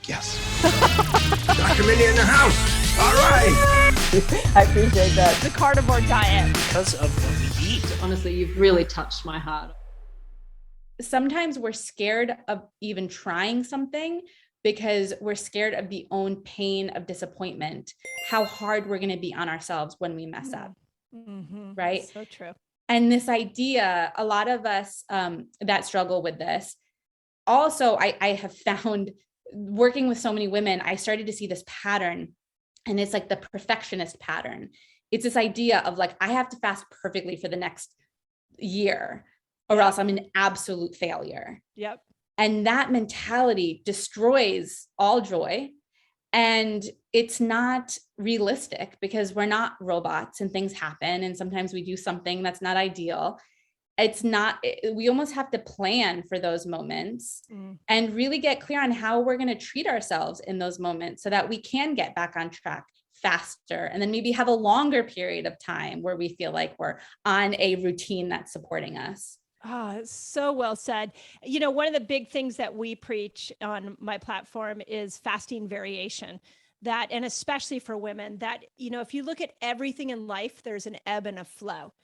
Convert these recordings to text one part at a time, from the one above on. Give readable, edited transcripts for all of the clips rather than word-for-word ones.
Yes. Dr. Mindy in the house. All right. I appreciate that. The carnivore diet. Because of what we eat. Honestly, you've really touched my heart. Sometimes we're scared of even trying something because we're scared of the own pain of disappointment, how hard we're going to be on ourselves when we mess up. Mm-hmm. Right? So true. And this idea, a lot of us that struggle with this, also, I have found working with so many women, I started to see this pattern, and it's like the perfectionist pattern. It's this idea of like, I have to fast perfectly for the next year, or else I'm an absolute failure. Yep. And that mentality destroys all joy. And it's not realistic because we're not robots and things happen. And sometimes we do something that's not ideal. We almost have to plan for those moments and really get clear on how we're going to treat ourselves in those moments so that we can get back on track faster. And then maybe have a longer period of time where we feel like we're on a routine that's supporting us. Oh, so well said. You know, one of the big things that we preach on my platform is fasting variation. That, and especially for women, that, you know, if you look at everything in life, there's an ebb and a flow.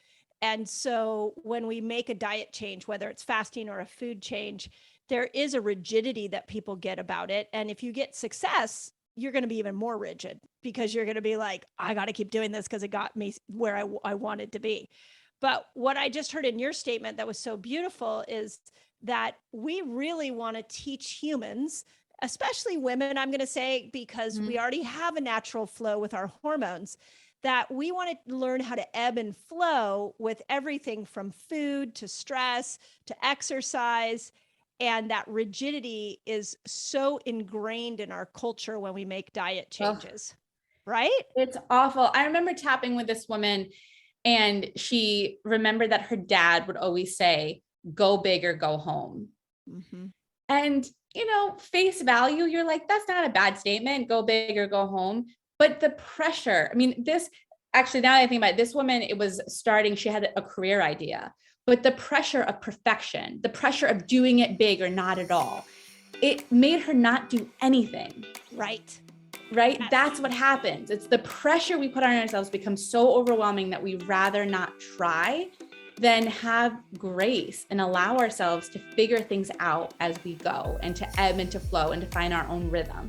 And so when we make a diet change, whether it's fasting or a food change, there is a rigidity that people get about it. And if you get success, you're going to be even more rigid because you're going to be like, I got to keep doing this because it got me where I wanted to be. But what I just heard in your statement that was so beautiful is that we really want to teach humans, especially women, I'm going to say, because we already have a natural flow with our hormones, that we want to learn how to ebb and flow with everything from food to stress to exercise. And that rigidity is so ingrained in our culture when we make diet changes, right? It's awful. I remember tapping with this woman, and she remembered that her dad would always say, go big or go home. Mm-hmm. And, you know, face value, you're like, that's not a bad statement, go big or go home. But the pressure, I mean, this actually, now that I think about it, this woman, it was starting, she had a career idea, but the pressure of perfection, the pressure of doing it big or not at all, it made her not do anything. Right? Yes. That's what happens. It's the pressure we put on ourselves becomes so overwhelming that we rather not try than have grace and allow ourselves to figure things out as we go and to ebb and to flow and to find our own rhythm.